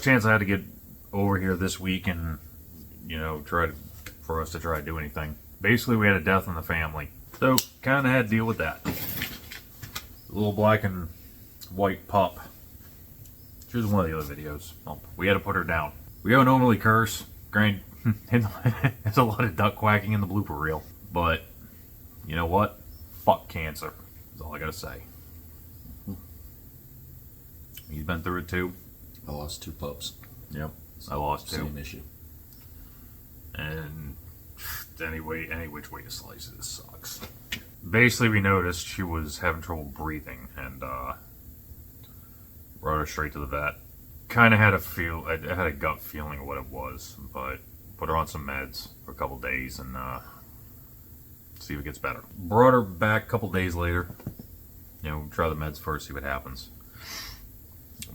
first chance I had to get over here this week and, you know, for us to try to do anything. Basically, we had a death in the family. So, kind of had to deal with that. A little black and white pup. She was in one of the other videos. Well, we had to put her down. We don't normally curse. Granted, there's a lot of duck quacking in the blooper reel. But, you know what? Fuck cancer. That's all I gotta say. You've been through it too? I lost 2 pups. Yep. I lost 2. Same issue. And any which way to slice it, this sucks. Basically, we noticed she was having trouble breathing and brought her straight to the vet. Kind of had I had a gut feeling of what it was, but put her on some meds for a couple days and see if it gets better. Brought her back a couple days later. You know, try the meds first, see what happens.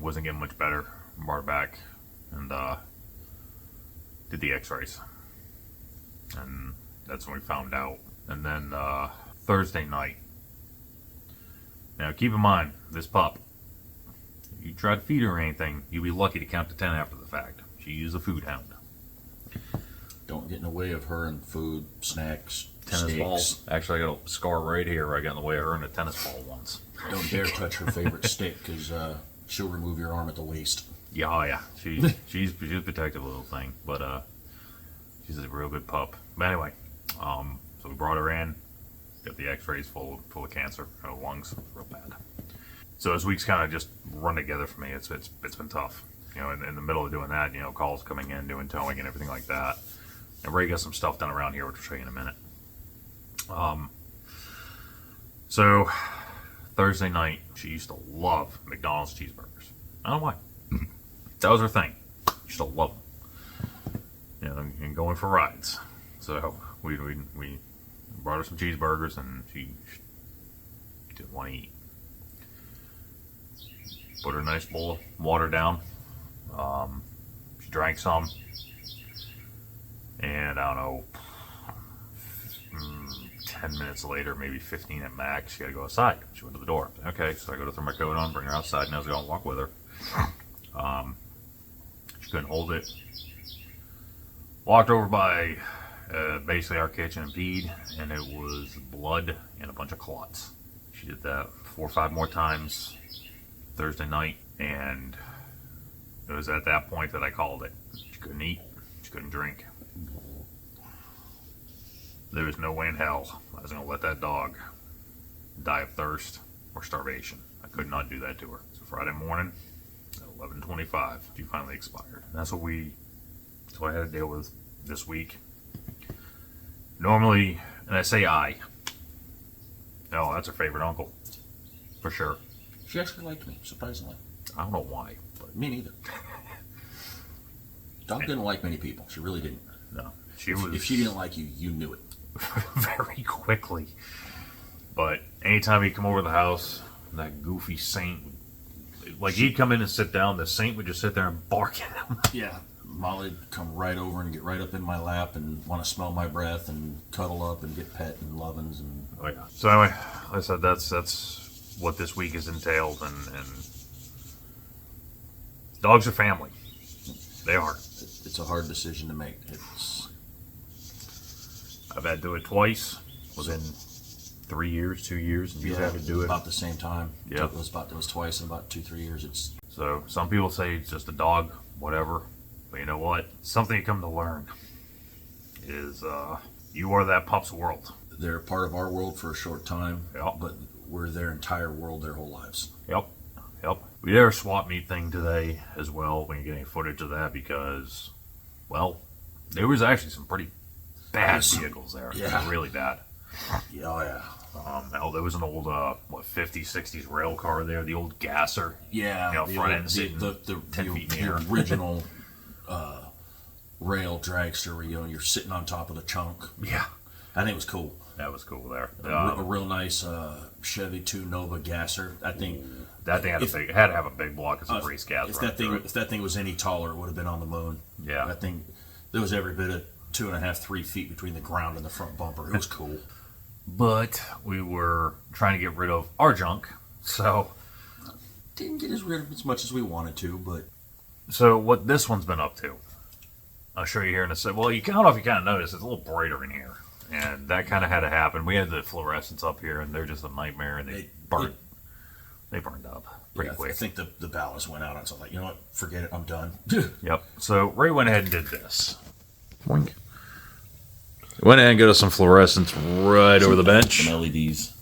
Wasn't getting much better. Brought her back and did the x-rays. And that's when we found out. And then Thursday night. Now keep in mind, this pup, if you try to feed her or anything, you'll be lucky to count to 10 after the fact. She is a food hound. Don't get in the way of her and food, snacks, Tennis steaks. balls. Actually, I got a scar right here where I got in the way of her and a tennis ball once. Don't dare touch her favorite stick, because she'll remove your arm at the waist. Yeah, oh yeah. She's a protective little thing, but she's a real good pup. But anyway, so we brought her in, got the x-rays full of cancer, her lungs, real bad. So this week's kind of just run together for me. It's been tough. You know, in the middle of doing that, you know, calls coming in, doing towing and everything like that. I've already got some stuff done around here, which I'll show you in a minute. So Thursday night, she used to love McDonald's cheeseburgers. I don't know why. That was her thing. She used to love them. You know, and going for rides. So we brought her some cheeseburgers, and she didn't want to eat. Put her a nice bowl of water down. She drank some. And I don't know, 10 minutes later, maybe 15 at max, she had to go outside. She went to the door. Okay, so I go to throw my coat on, bring her outside, and I was going to walk with her. She couldn't hold it. Walked over by basically our kitchen and peed, and it was blood and a bunch of clots. She did that 4 or 5 more times Thursday night, and it was at that point that I called it. She couldn't eat, she couldn't drink. There was no way in hell I was going to let that dog die of thirst or starvation. I could not do that to her. So Friday morning, at 11:25, she finally expired. And that's what I had to deal with this week. Normally, and I say oh, that's her favorite uncle. For sure. She actually liked me, surprisingly. I don't know why. But Me neither. Dog didn't like many people. She really didn't. No. If she didn't like you, you knew it. Very quickly. But anytime he'd come over to the house, that goofy saint, like he'd come in and sit down, the saint would just sit there and bark at him. Yeah. Molly'd come right over and get right up in my lap and want to smell my breath and cuddle up and get pet and lovin's and. Oh yeah. So anyway, like I said, that's what this week has entailed, and dogs are family. They are. It's a hard decision to make. I've had to do it twice within 3 years, 2 years, and you've had to do it about the same time. Yeah. It was twice in about 2-3 years. So some people say it's just a dog, whatever. But you know what? Something you come to learn is you are that pup's world. They're part of our world for a short time, Yep. but we're their entire world their whole lives. Yep. We did our swap meet thing today as well. We didn't get any footage of that because, well, there was actually some pretty bad vehicles there. Yeah. Really bad. Yeah, oh yeah. There was an old, 50s, 60s rail car there, the old gasser. Yeah. You know, front end sitting the 10 feet in the air. original rail dragster where you're sitting on top of the chunk. Yeah. I think it was cool. That was cool there. A real nice Chevy 2 Nova gasser. I think that thing had to have a big block of some race gas. If that thing was any taller, it would have been on the moon. Yeah. I think there was every bit of 2.5, 3 feet between the ground and the front bumper. It was cool. But we were trying to get rid of our junk, so Didn't get rid of as much as we wanted to, but So what this one's been up to, I'll show you here in a second. Well, I don't know if you kind of noticed, it's a little brighter in here. And that kind of had to happen. We had the fluorescents up here, and they're just a nightmare, and they burned up pretty quick. I think the ballast went out, and so I was like, you know what, forget it, I'm done. Yep. So Ray went ahead and did this. Boink. Went ahead and got us some fluorescents right over the bench. Some LEDs.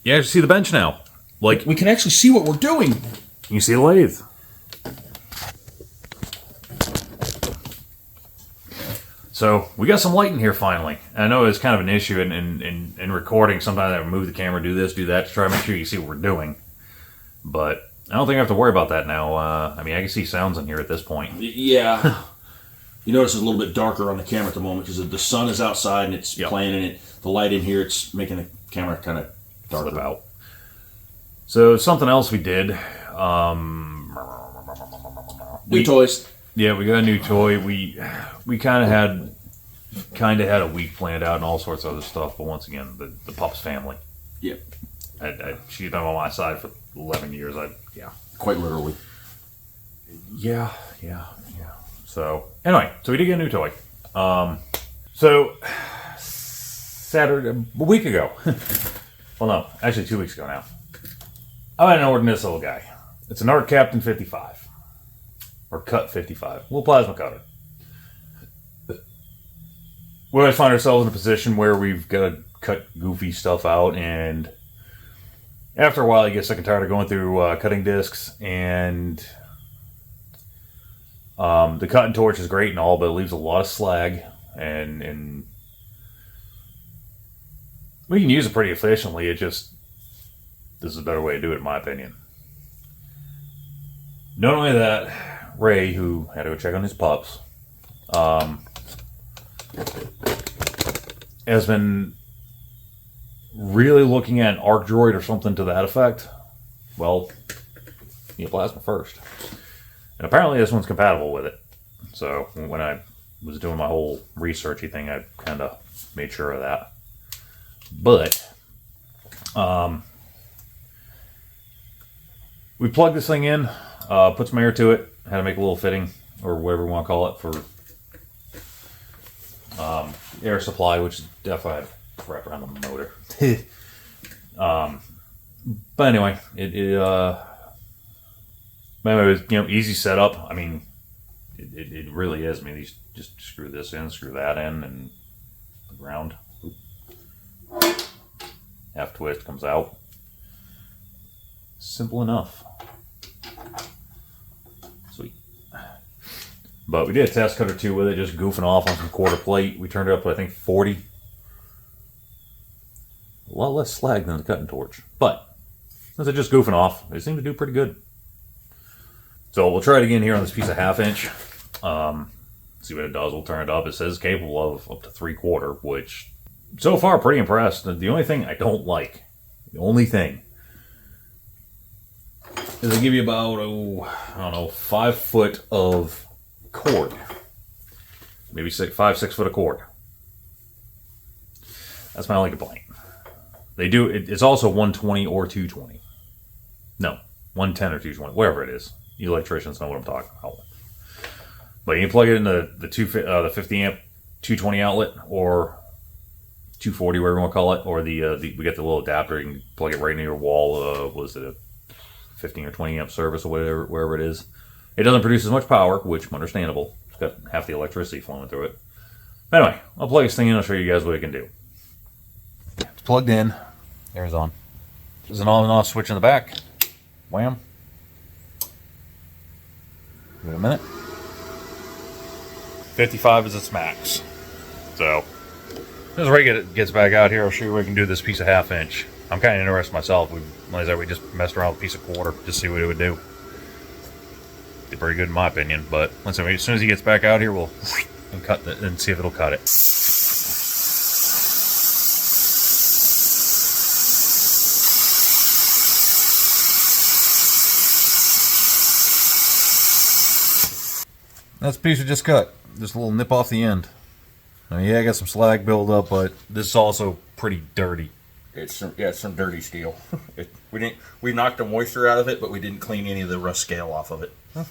You actually see the bench now. Like, we can actually see what we're doing. You see the lathe. So we got some light in here finally. I know it's kind of an issue in recording. Sometimes I move the camera, do this, do that to try to make sure you see what we're doing. But I don't think I have to worry about that now. I mean, I can see sounds in here at this point. Yeah. You notice it's a little bit darker on the camera at the moment because the sun is outside and it's playing in it. The light in here, it's making the camera kind of dark out. So something else we did. New toys. Yeah, we got a new toy. We kind of had a week planned out and all sorts of other stuff. But once again, the pups family. Yep. She's been on my side for 11 years. Quite literally. Yeah. So anyway, so we did get a new toy. So Saturday, a week ago. Well, no, actually 2 weeks ago now. I went and ordered this little guy. It's an Art Captain 55. Or Cut 55. Little plasma cutter. We always find ourselves in a position where we've got to cut goofy stuff out, and after a while you get sick and tired of going through cutting discs, and the cutting torch is great and all, but it leaves a lot of slag, and we can use it pretty efficiently. It just, this is a better way to do it in my opinion. Not only that, Ray, who had to go check on his pups, has been really looking at an arc droid or something to that effect. Well, you need plasma first. And apparently this one's compatible with it. So when I was doing my whole researchy thing, I kind of made sure of that. But we plugged this thing in, put some air to it, had to make a little fitting, or whatever we want to call it, for air supply, which is definitely wrapped around the motor. But anyway, it was, easy setup. I mean, it really is. I mean, these just screw this in, screw that in, and the ground. Half twist comes out. Simple enough. Sweet. But we did a test cut or two with it, just goofing off on some quarter plate. We turned it up to, I think, 40. A lot less slag than the cutting torch. But since it's just goofing off, it seemed to do pretty good. So we'll try it again here on this piece of 1/2 inch. See what it does. We'll turn it up. It says capable of up to 3/4, which so far pretty impressed. The only thing I don't like, is they give you about 5 foot of cord, maybe 6 foot of cord. That's my only complaint. They do it's also 120 or 220. No, 110 or 220, whatever it is. You electricians know what I'm talking about. But you can plug it into the 50 amp 220 outlet, or 240, whatever you want to call it, or we get the little adapter. You can plug it right into your wall. Was it a 15 or 20 amp service or whatever, wherever it is? It doesn't produce as much power, which is understandable. It's got half the electricity flowing through it. Anyway, I'll plug this thing in. I'll show you guys what it can do. It's plugged in. Air's on. There's an on and off switch in the back. Wham. Give it a minute. 55 is its max. So, as Ray gets back out here, I'll show you what we can do with this piece of 1/2 inch. I'm kind of interested myself. We just messed around with a piece of quarter just to see what it would do. Did pretty good in my opinion, but as soon as he gets back out here, we'll cut and see if it'll cut it. That's the piece we just cut. Just a little nip off the end. Now, yeah, I got some slag buildup, but this is also pretty dirty. It's some dirty steel. We knocked the moisture out of it, but we didn't clean any of the rust scale off of it. Huh.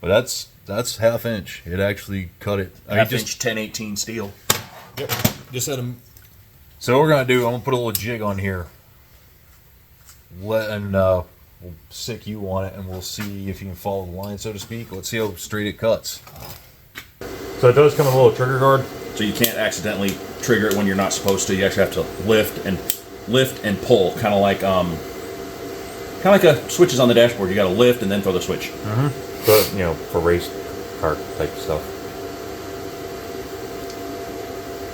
But that's half inch. It actually cut it. Half inch 1018 steel. Yep. Just had them. So what we're gonna do, I'm gonna put a little jig on here. We'll sick you on it, and we'll see if you can follow the line, so to speak. Let's see how straight it cuts. So it does come with a little trigger guard. So you can't accidentally trigger it when you're not supposed to. You actually have to lift and pull, kind of like a switches on the dashboard. You got to lift and then throw the switch. Mm-hmm. So, you know, for race car type stuff.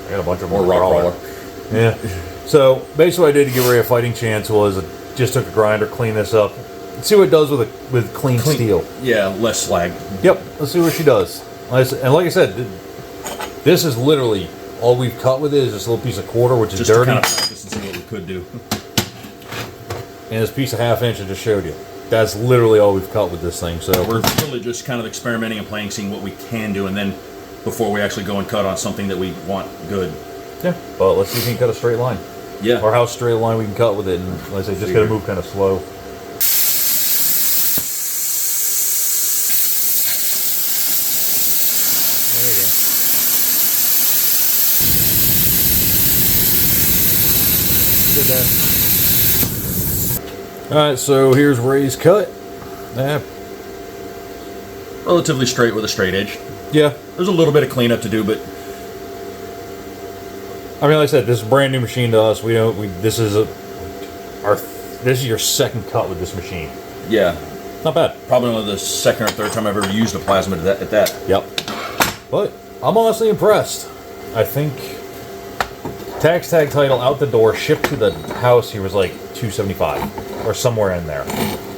I got a bunch of more rock roller. Yeah. So basically, what I did to get rid of a fighting chance was I just took a grinder, clean this up, let's see what it does with clean steel. Yeah, less slag. Yep. Let's see what she does. And like I said, this is literally all we've cut with it is this little piece of quarter, which is just dirty. To kind of practice and see what we could do. And this piece of half inch I just showed you. That's literally all we've cut with this thing. So we're really just kind of experimenting and playing, seeing what we can do, and then before we actually go and cut on something that we want good. Yeah. Well, let's see if we can cut a straight line. Yeah. Or how straight a line we can cut with it. And like I say, just gotta move kind of slow. Alright, so here's Ray's cut. Yeah. Relatively straight with a straight edge. Yeah. There's a little bit of cleanup to do, but I mean, like I said, this is a brand new machine to us. This is your second cut with this machine. Yeah. Not bad. Probably only the second or third time I've ever used a plasma at that. Yep. But I'm honestly impressed. I think tax tag title out the door, shipped to the house here was like $275 or somewhere in there.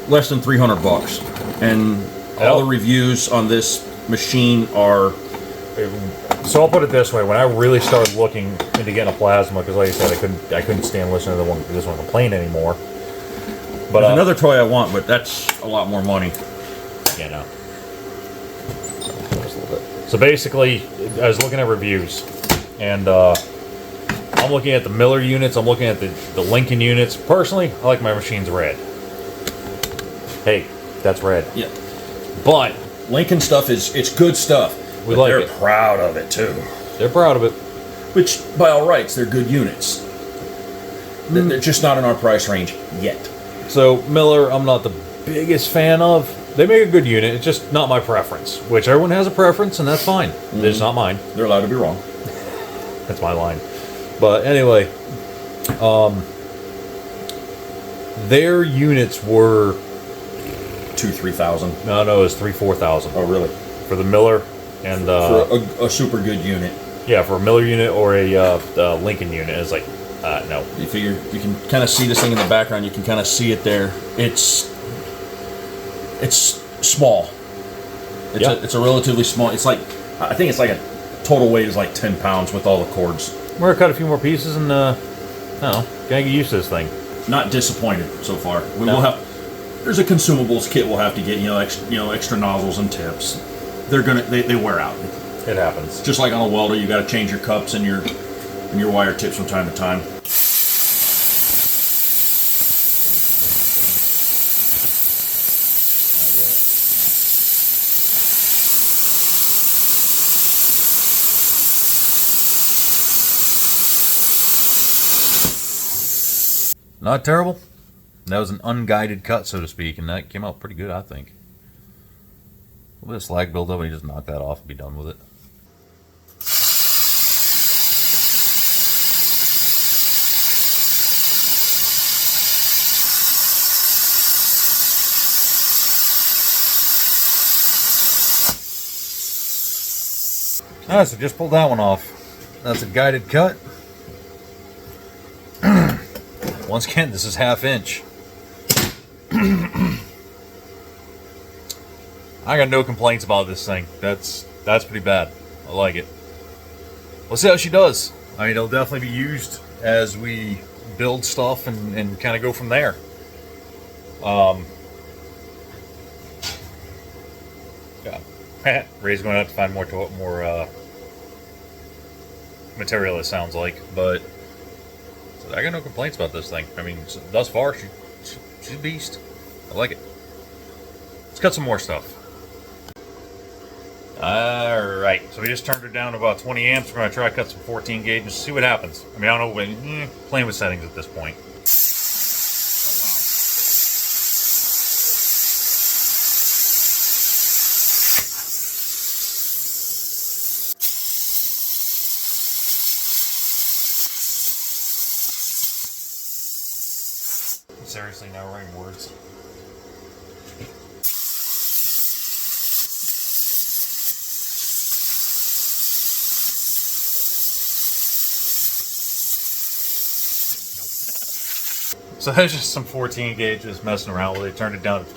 Less than $300. And all the reviews on this machine are. So I'll put it this way: when I really started looking into getting a plasma, because like I said, I couldn't stand listening to this one complain anymore. But there's another toy I want, but that's a lot more money. Yeah, no. So basically, I was looking at reviews, and I'm looking at the Miller units. I'm looking at the Lincoln units. Personally, I like my machines red. Hey, that's red. Yeah. But Lincoln stuff it's good stuff. They're proud of it too. They're proud of it. Which, by all rights, they're good units. They're just not in our price range yet. So Miller, I'm not the biggest fan of. They make a good unit. It's just not my preference. Which everyone has a preference, and that's fine. Mm-hmm. It's not mine. They're allowed to be wrong. That's my line. But anyway, their units were 2,000-3,000. No, it was 3,000-4,000. Oh, really? For the Miller and for a super good unit. Yeah, for a Miller unit or a Lincoln unit, it's like no. You figure you can kind of see this thing in the background. You can kind of see it there. It's small. It's a relatively small. It's like I think it's like a total weight is like 10 pounds with all the cords. We're gonna cut a few more pieces and I don't know, gotta get used to this thing. Not disappointed so far. We will have. There's a consumables kit we'll have to get. Extra nozzles and tips. They wear out. It happens. Just like on a welder, you got to change your cups and your wire tips from time to time. Not terrible. That was an unguided cut, so to speak, and that came out pretty good, I think. A little bit of slag buildup, and you just knock that off and be done with it. Alright, so just pulled that one off. That's a guided cut. Once again, this is half inch. I got no complaints about this thing. That's pretty bad. I like it. We'll see how she does. I mean, it'll definitely be used as we build stuff and kind of go from there. Yeah. Ray's going to have to find more material, it sounds like, but I got no complaints about this thing. I mean, thus far, she's a beast. I like it. Let's cut some more stuff. So we just turned her down to about 20 amps. We're going to try to cut some 14 gauge and see what happens. I mean, I don't know, playing with settings at this point. Seriously, now writing words. So there's just some 14 gauges messing around with it. Turned it down to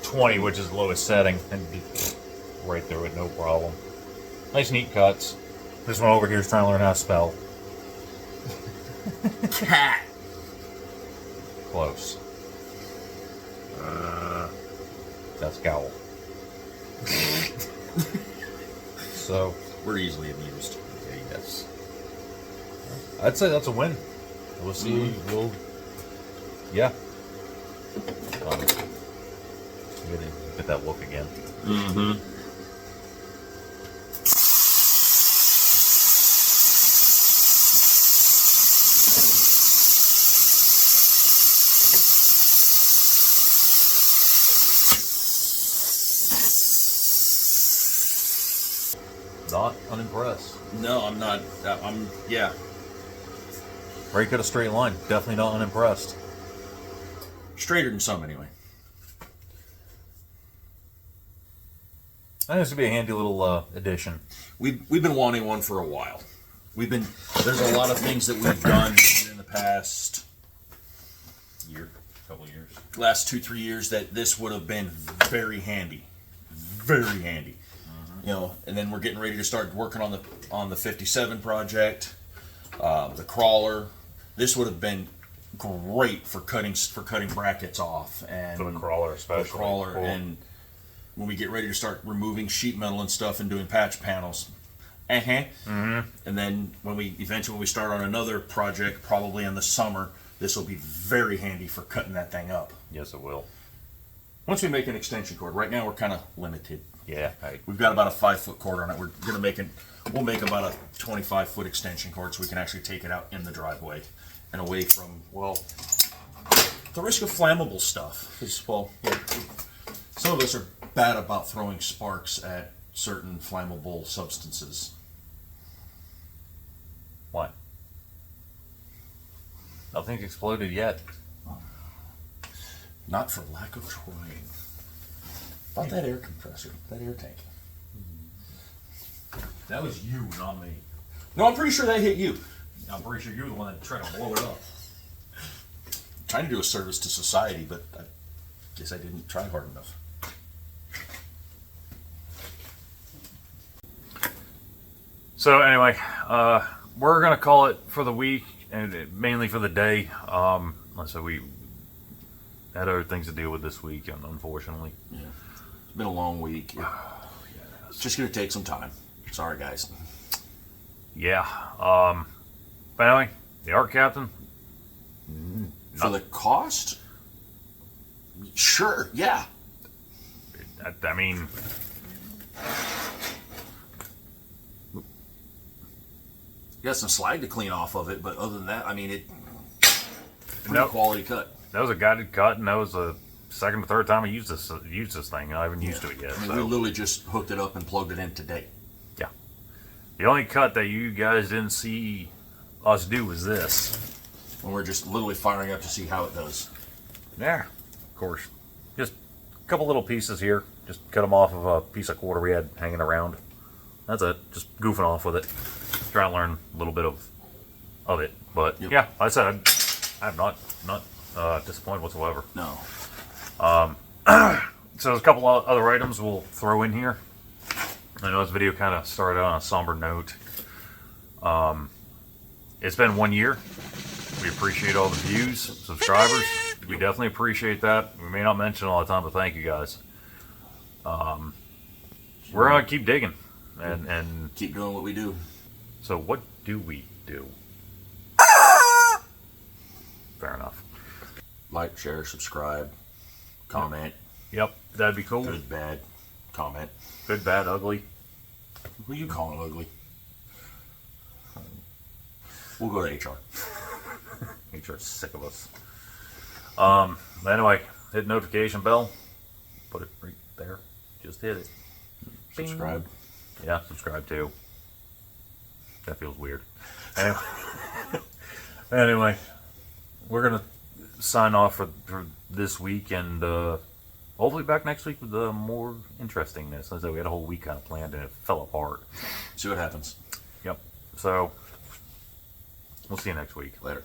20, which is the lowest setting, and right through it, no problem. Nice, neat cuts. This one over here is trying to learn how to spell. Cat. Close. That's cowl. So We're easily amused. yes, I'd say that's a win. We'll see. We'll yeah. Get that look again. Mm-hmm. Not unimpressed. No, I'm not. Yeah. Break cut a straight line. Definitely not unimpressed. Straighter than some, anyway. I think this would be a handy little addition. We've been wanting one for a while. There's a lot of things that we've done in the past Couple years. last 2-3 years that this would have been very handy. Very handy. You know, and then we're getting ready to start working on the 57 project, the crawler. This would have been great for cutting brackets off and For the crawler, especially. The crawler, Cool. and when we get ready to start removing sheet metal and stuff and doing patch panels. And then when we start on another project, probably in the summer, this will be very handy for cutting that thing up. Yes, it will. Once we make an extension cord, right now we're kind of limited. Yeah. We've got about a 5-foot cord on it. We'll make about a 25-foot extension cord so we can actually take it out in the driveway and away from, well, the risk of flammable stuff. Because, well, some of us are bad about throwing sparks at certain flammable substances. What? Nothing's exploded yet. Not for lack of trying. About that air compressor, that air tank. That was you, not me. No, I'm pretty sure that hit you. I'm pretty sure you're the one that tried to blow it up. Trying to do a service to society, but I guess I didn't try hard enough. So anyway, we're gonna call it for the week and mainly for the day. So we had other things to deal with this week, unfortunately. Yeah. It's been a long week. It's just going to take some time. Sorry, guys. Yeah. But anyway, the art captain. For the cost? Sure, yeah. I mean, You got some slag to clean off of it, but other than that, I mean, pretty Nope. quality cut. that was a guided cut, and that was the second or third time I used this thing. I haven't used it yet. I mean, So. we literally just hooked it up and plugged it in today. Yeah. The only cut that you guys didn't see us do was this. And we're just literally firing up to see how it does. Yeah, of course. Just a couple little pieces here. Just cut them off of a piece of quarter we had hanging around. That's it. Just goofing off with it. Trying to learn a little bit of it. But Yep. yeah, like I said, I'm not disappointed whatsoever. No. So there's a couple of other items we'll throw in here. I know this video kind of started on a somber note. It's been 1 year. We appreciate all the views, subscribers. We definitely appreciate that. We may not mention it all the time, but thank you guys. We're gonna keep digging, and Keep doing what we do. so what do we do? Fair enough. Like, share, subscribe, comment. Yep, that'd be cool. Good, bad, comment. Good, bad, ugly. Who you calling ugly? We'll go to HR. HR's sick of us. Anyway, hit notification bell. Put it right there. Just hit it. Subscribe. Bing. Yeah, subscribe too. That feels weird. Anyway, anyway, we're gonna sign off for this week, and hopefully back next week with more interestingness. As though we had a whole week kind of planned and it fell apart. See what happens. Yep. So we'll see you next week. Later.